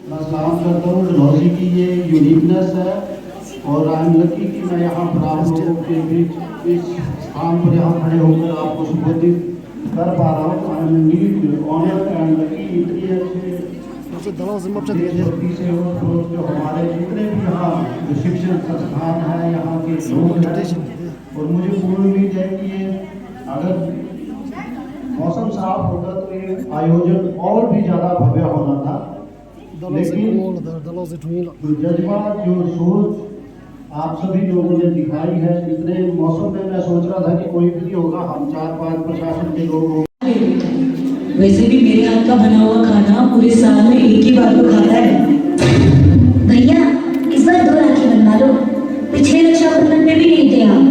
मैं सलाम करता हूँ डलहौजी की ये यूनिकनेस है और आई एम लकी कि मैं यहाँ पर आप लोगों के बीच इस स्थान पर यहाँ खड़े होकर आपको संबोधित कर पा रहा हूँ। I am Indeed honoured and lucky. इतनी अच्छे से जो हमारे जितने भी यहाँ जो शिक्षण संस्थान है यहाँ के लोग हैं, और मुझे पूर्ण उम्मीद है कि ये अगर मौसम साफ होता तो ये आयोजन और भी ज़्यादा भव्य होना था, लेकिन जो जज्बा जो सोच आप सभी लोगों ने दिखाई है, इतने मौसम में मैं सोच रहा था कि कोई भी नहीं होगा, हम 4-5 प्रशासन के लोग होंगे। वैसे भी मेरे हाथ का बना हुआ खाना पूरे साल में एक ही बार तो खाता है। भैया इस बार 2 राखी बनवा लो, पिछले रक्षाबंधन में भी नहीं थे आप।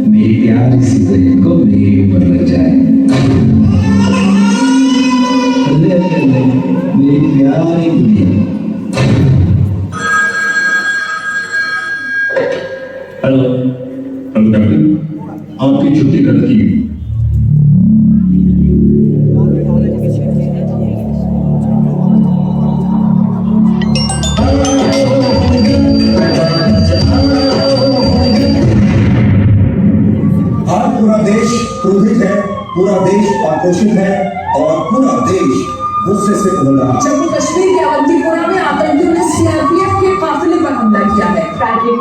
मेरी प्यार इसी बहन को मेरे ऊपर लग जाए। अल्ले अल्ले मेरी प्यारी दुनिया। हेलो हेलो कैप्टन, आपकी छुट्टी कर दी। क्रोधित है, पूरा देश आक्रोशित है और पूरा देश गुस्से से उबल रहा है। जम्मू कश्मीर के अवंतीपोरा में आतंकियों ने सीआरपीएफ के काफिले पर हमला किया है। Tragic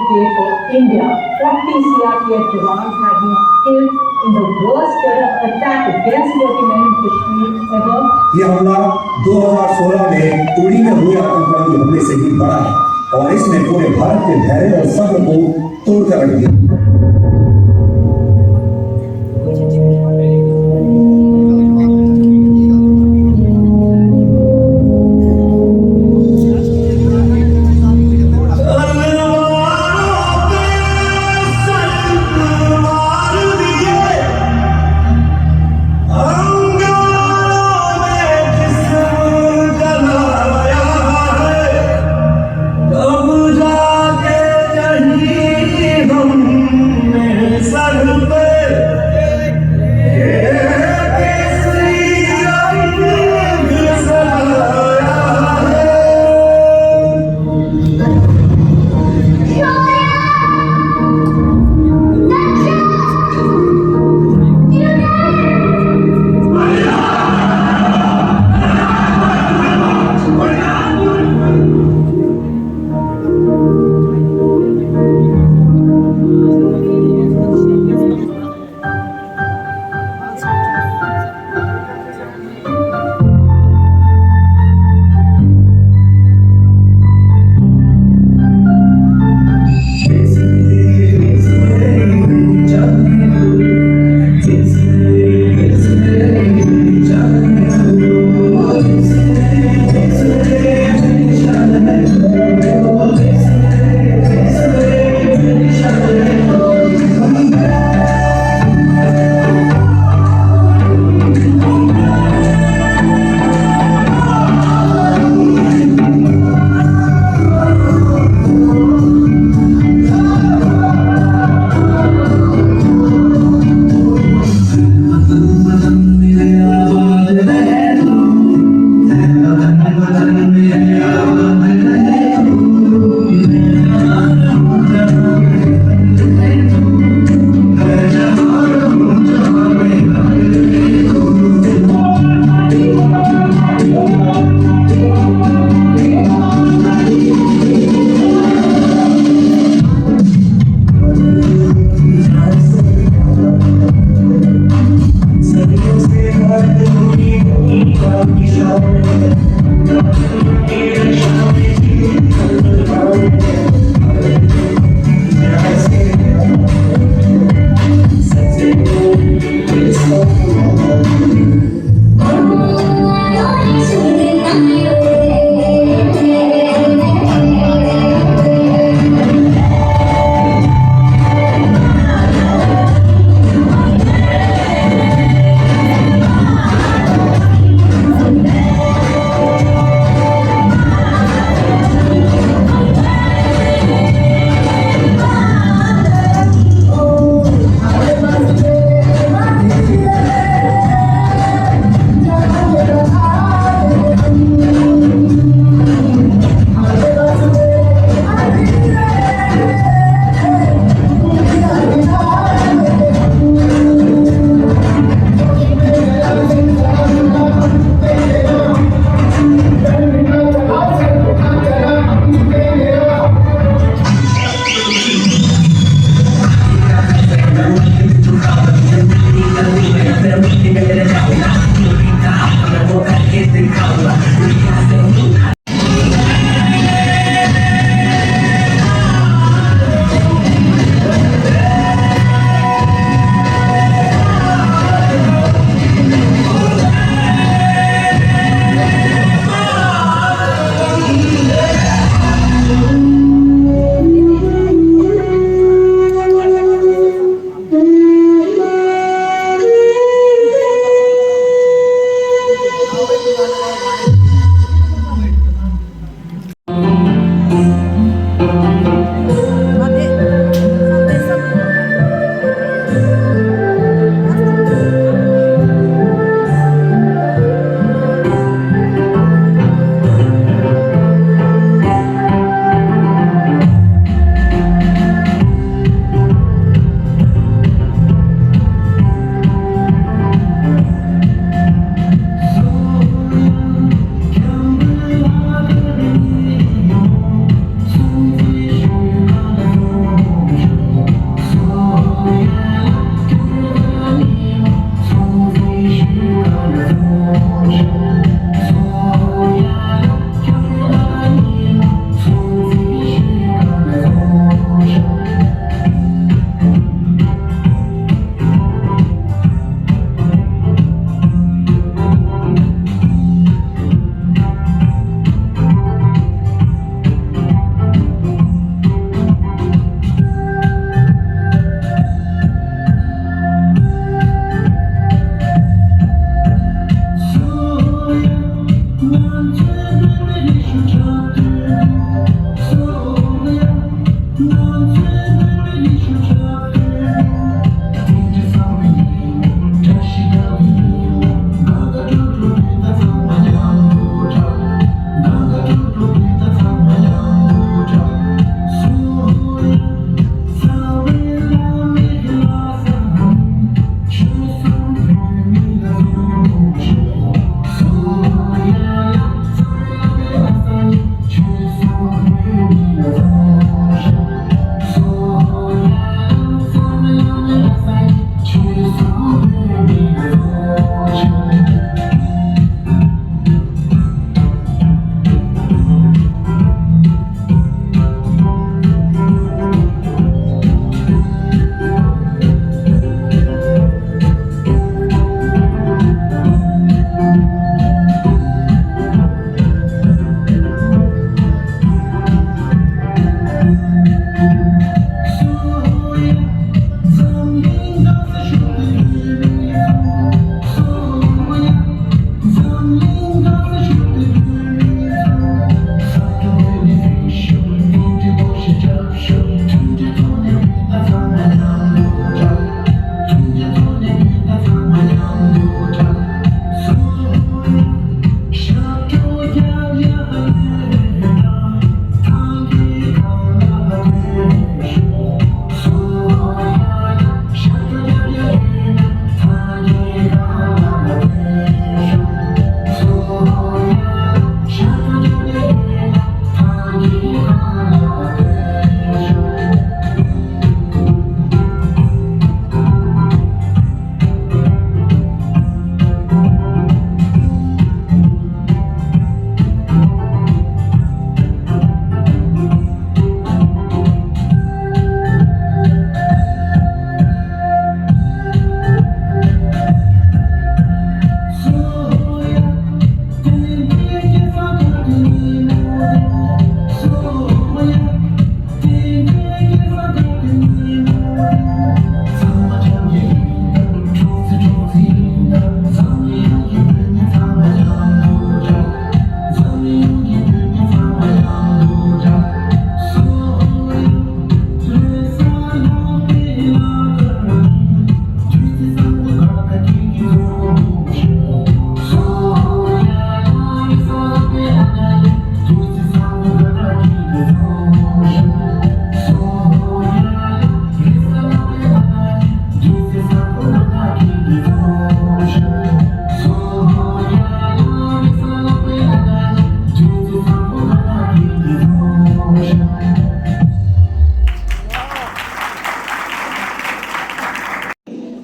day for India. 40 CRPF jawans have been killed in the worst terror attack against working men in Kashmir ever. यह हमला 2016 में उड़ी में हुए आतंकवादी हमले से भी बड़ा है और इसने पूरे भारत के धैर्य और सब्र को तोड़कर रख दिया।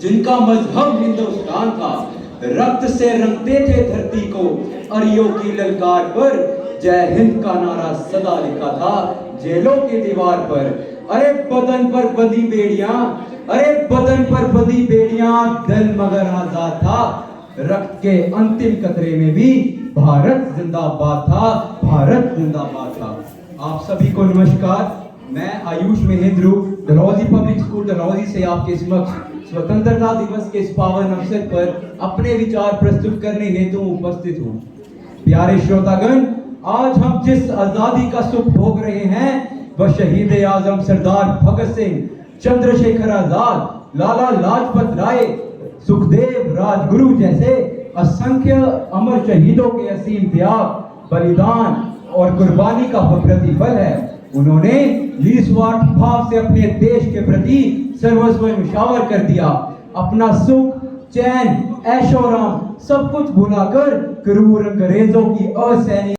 जिनका मजहब हिंदुस्तान था, रक्त से रंगते थे धरती को, अरियों की ललकार पर जय हिंद का नारा सदा लिखा था जेलों की दीवार पर। अरे बदन पर बंधी बेड़ियां, अरे बदन पर बंधी बेड़ियां, दिल मगर आजाद था, रक्त के अंतिम कतरे में भी भारत जिंदाबाद था, भारत जिंदाबाद था। आप सभी को नमस्कार। मैं आयुष महेंद्र डलहौजी पब्लिक स्कूल डलहौजी से आपके समक्ष स्वतंत्रता दिवस के इस पावन अवसर पर अपने विचार प्रस्तुत करने हेतु उपस्थित हूँ। प्यारे श्रोतागण, आज हम जिस आजादी का सुख भोग रहे हैं वह शहीद आजम सरदार भगत सिंह, चंद्रशेखर आजाद, लाला लाजपत राय, सुखदेव, राजगुरु जैसे असंख्य अमर शहीदों के असीम त्याग, बलिदान और कुर्बानी का प्रतिफल है। उन्होंने निस्वार्थ भाव से अपने देश के प्रति सर्वस्व न्यौछावर कर दिया। अपना सुख, चैन, ऐशोआराम सब कुछ भुलाकर क्रूर अंग्रेजों की असहनीय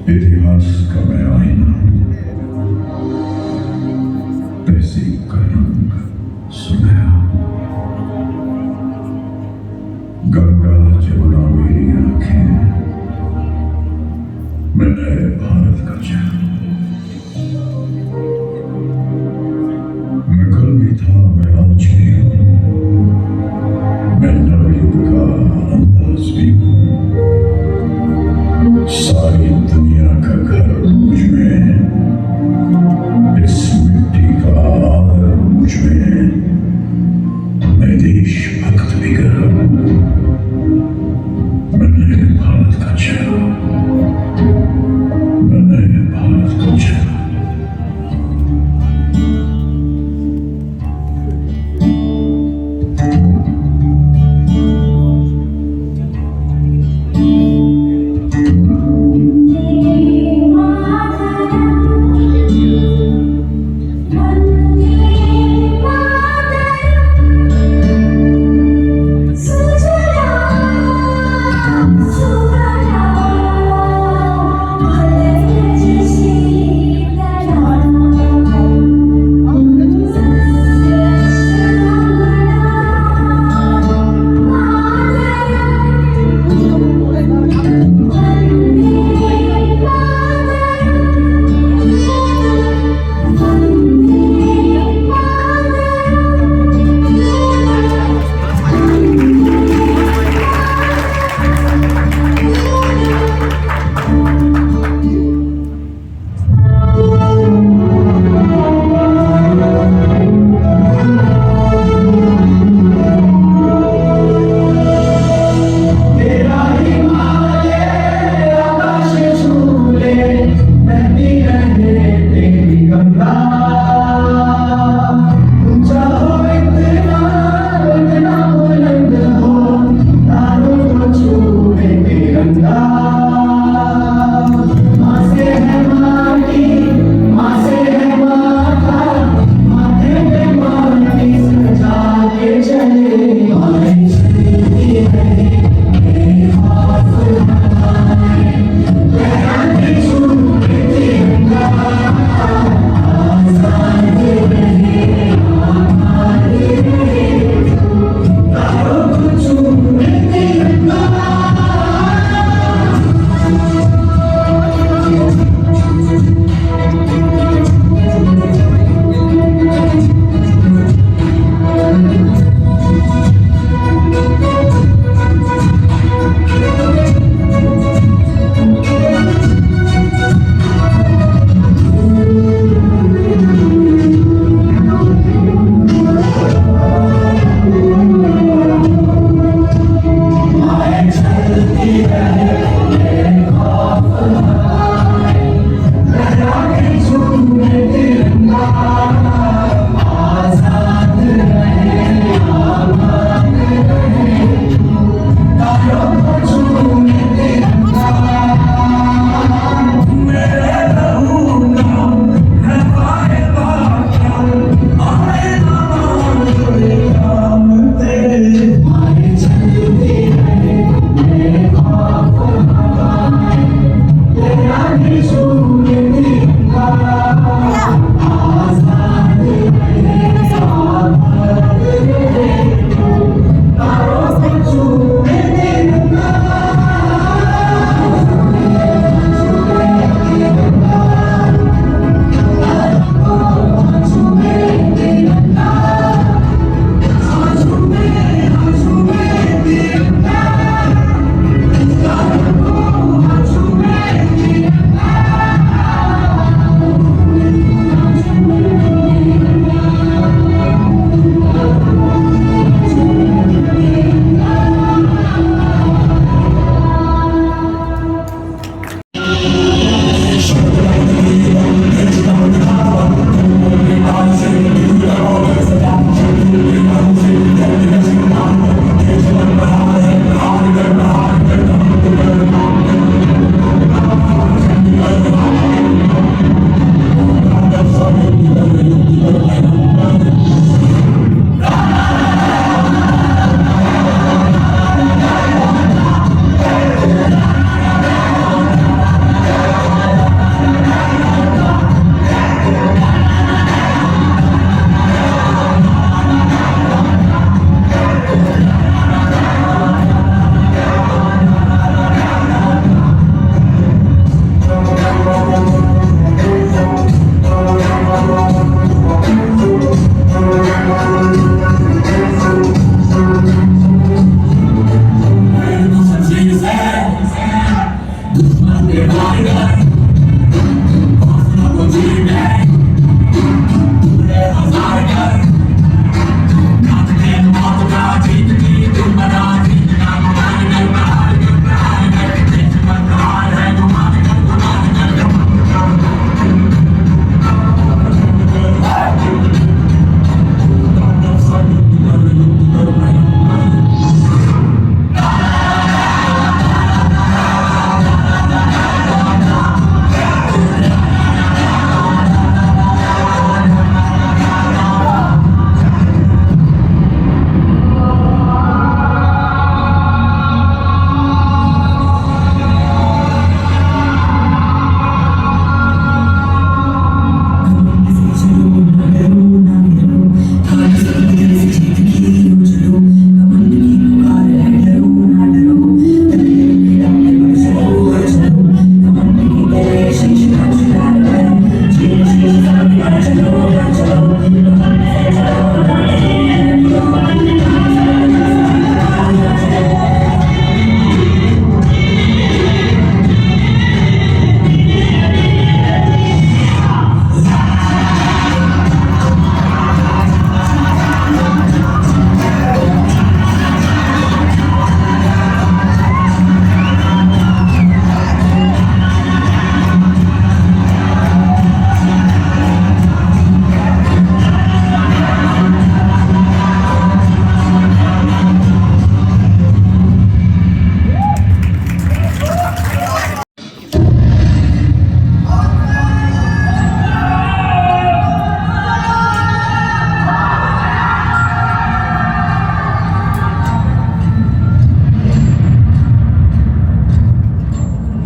इतिहास का मैं आईना, तहसीब का रंग सुनहरा, गंगा जमुना मेरी आंखें, मैं नए भारत का चैन।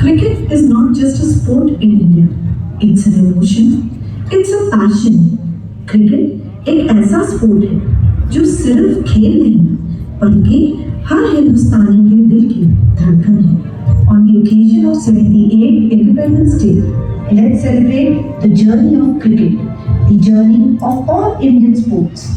Cricket is not just a sport in India. It's an emotion. It's a passion. Cricket एक ऐसा स्पोर्ट है जो सिर्फ खेल नहीं बल्कि हर हिंदुस्तानी के दिल की धड़कन है. On the occasion of 78th Independence Day, let's celebrate the journey of cricket, the journey of all Indian sports.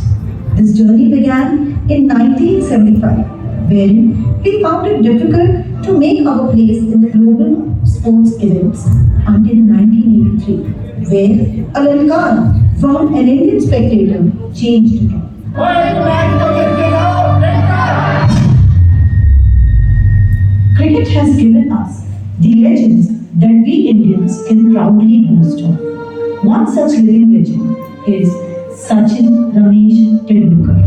This journey began in 1975, wherein we found it difficult to make our place in the global sports events until 1983, where Alan Khan from an Indian spectator changed it. Cricket has given us the legends that we Indians can proudly boast of. One such living legend is Sachin Ramesh Tendulkar.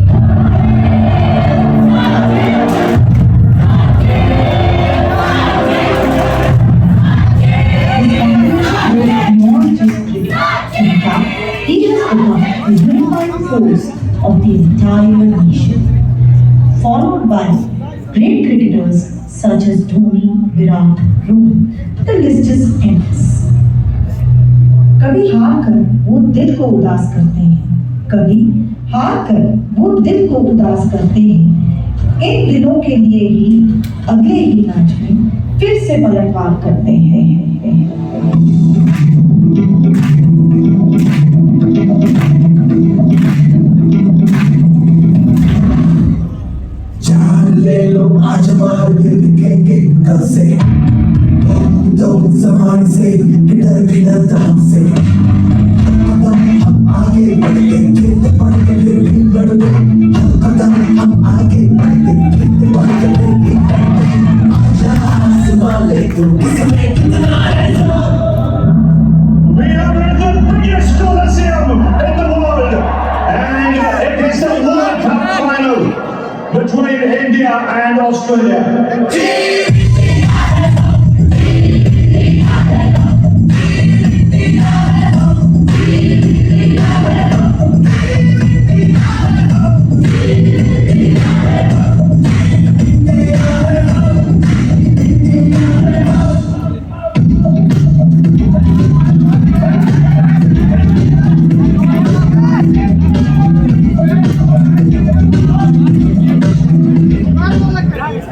Beyond just cricket, in fact, he has become the unifying force of the entire nation, followed by great cricketers such as Dhoni, Virat, Rohit. The list is endless. कभी हार कर वो दिल को उदास करते हैं, कभी हार कर वो दिल को उदास करते हैं। इन दिनों के लिए ही अगले ही मैच में फिर से पलटवार करते हैं। जान ले लो आज मार फिर दिखेंगे कल से, तो जमाने से डर भी डरता हमसे। हम आगे बढ़ते खेलते पढ़ते फिर भी बढ़ते, कदम हम आगे बढ़ते खेलते पढ़ते फिर भी बढ़ते। आजा आसमान ले तुम किसमें कितना है। We are in the biggest coliseum in the world, and it is the World Cup final between India and Australia.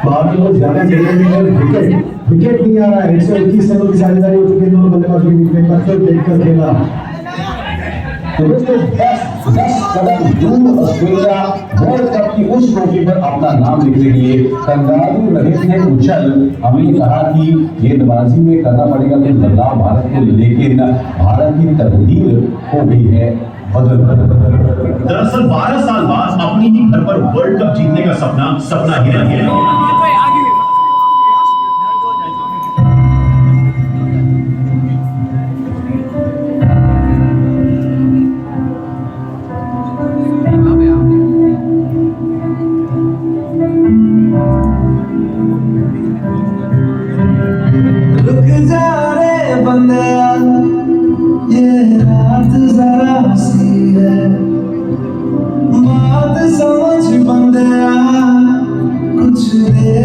बाकी लोग ज्यादा विकेट नहीं आ रहा है। 121 रनों की साझेदारी हो चुकी है दोनों बल्लेबाजों के बीच में, पत्थर देखकर खेला। तो दोस्तों दस कदम ऑस्ट्रेलिया वर्ल्ड कप की उस ट्रॉफी पर अपना नाम लिखने के लिए कंगारू रहे थे उछल। हमें कहा कि गेंदबाजी में करना पड़ेगा कुछ बदलाव भारत को, लेकिन भारत की तकदीर हो गई है बदल। दरअसल 12 साल बाद अपनी ही घर पर वर्ल्ड कप जीतने का सपना ही रह गया। रुक जा रे बंदिया, ये रात जरा हंसी है, बात समझ बंदिया, कुछ देर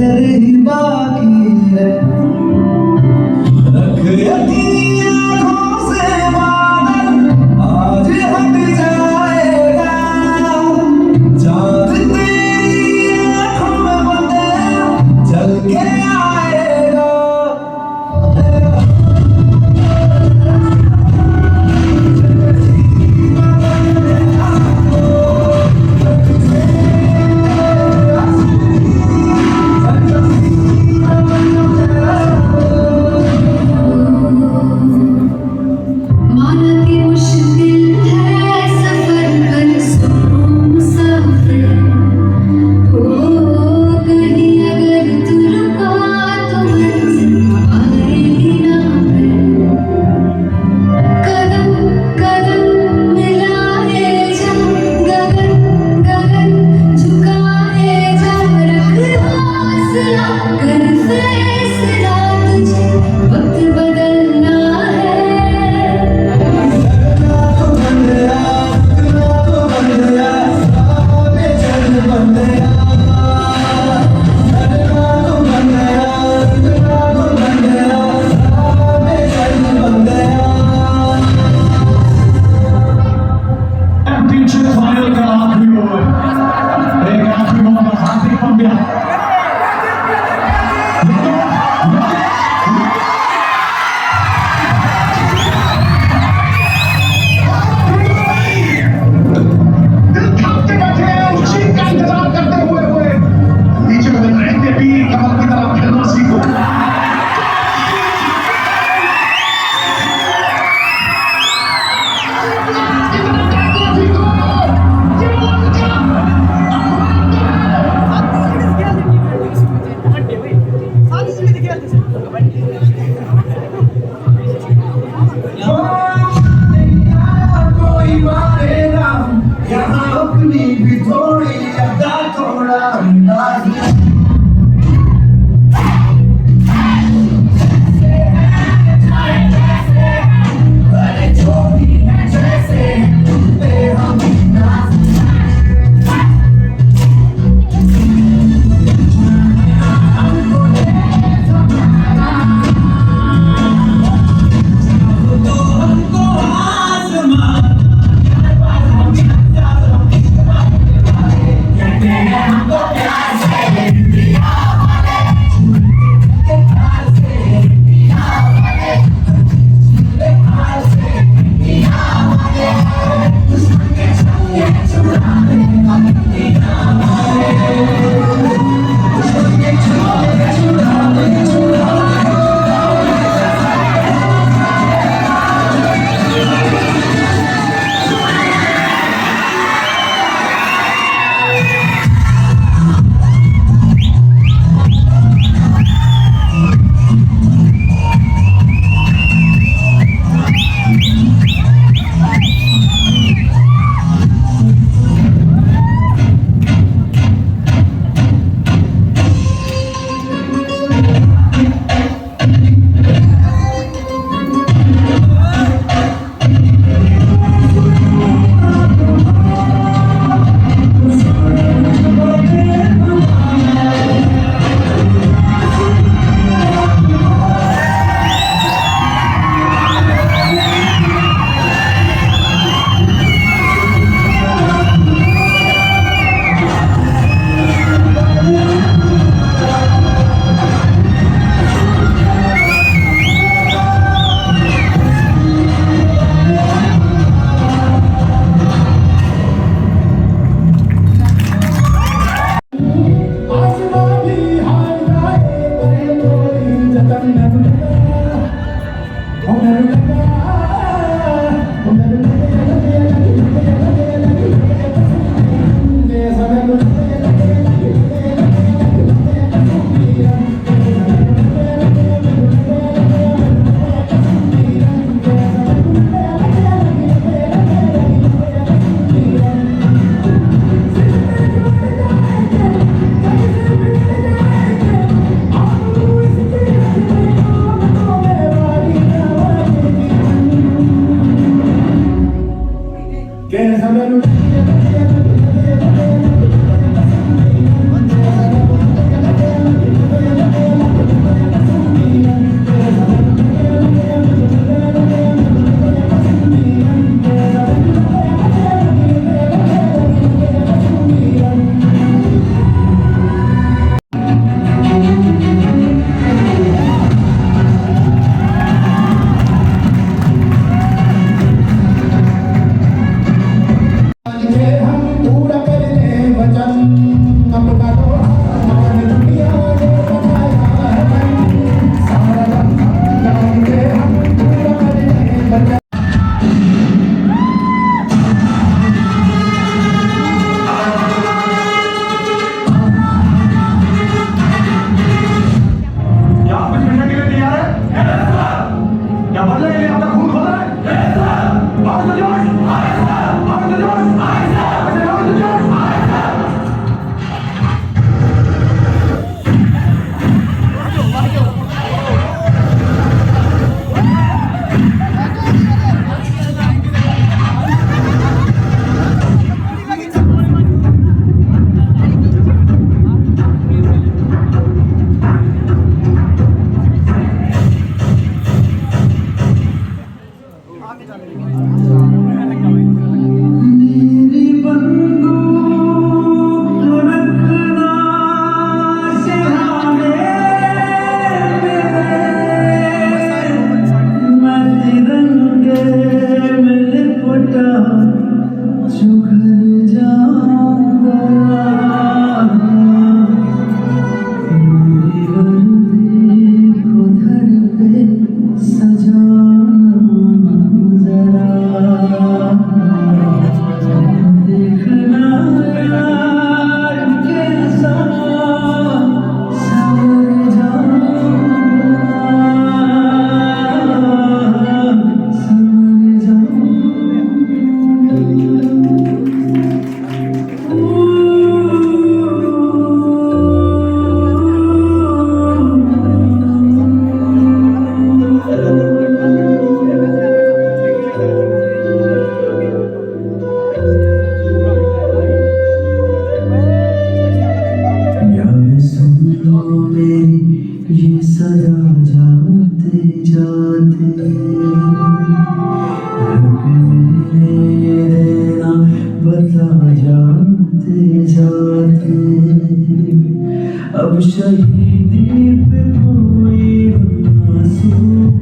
अब शहीदी पे कोई आंसू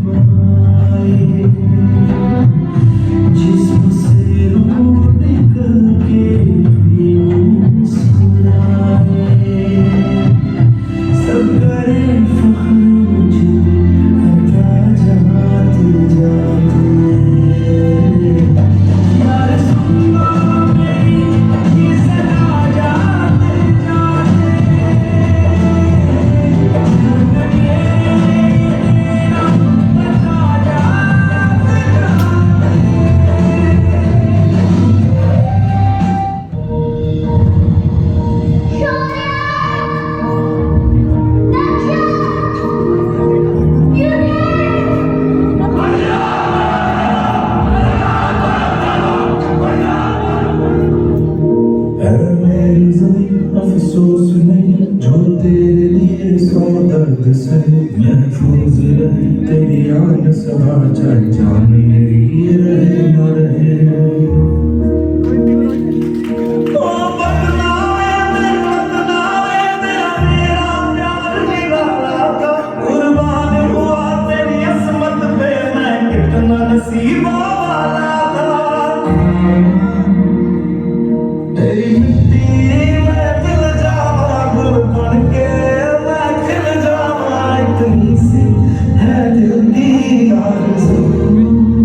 पाए, जिससे रूह निकल के यूं सुनाए, सब करें फख्र मुझे हटा जाते जाते। यार सुन लो मेरी ये सदा जाते जाते, अफसोस नहीं जो तेरे लिए सौ दर्द से महफूज रहे तेरी आन सदा चाहे जाने मेरी रहे न रहे। ओ बदनाए बदनाए तेरा मेरा प्यार निराला था, कुर्बान हुआ तेरी असमत पे मैं कितना नसीबा वाला था। तेरी मिट्टी है दिल की आरज़ू।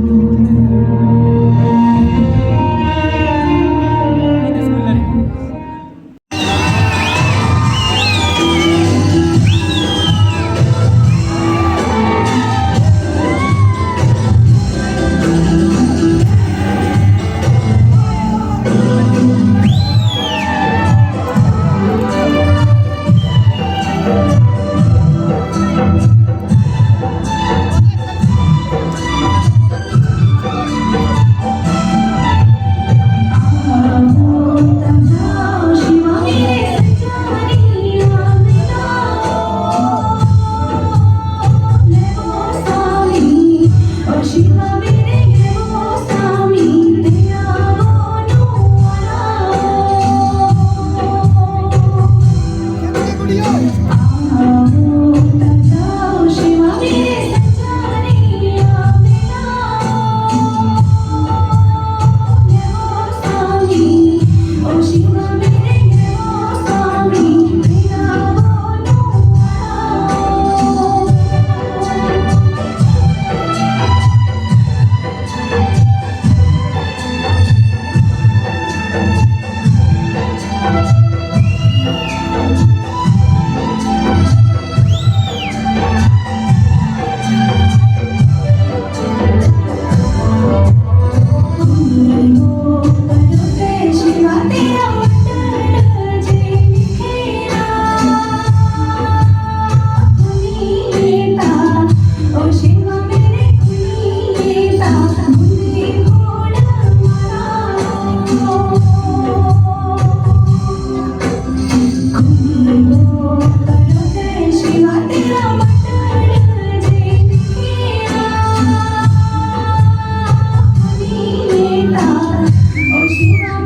जीवा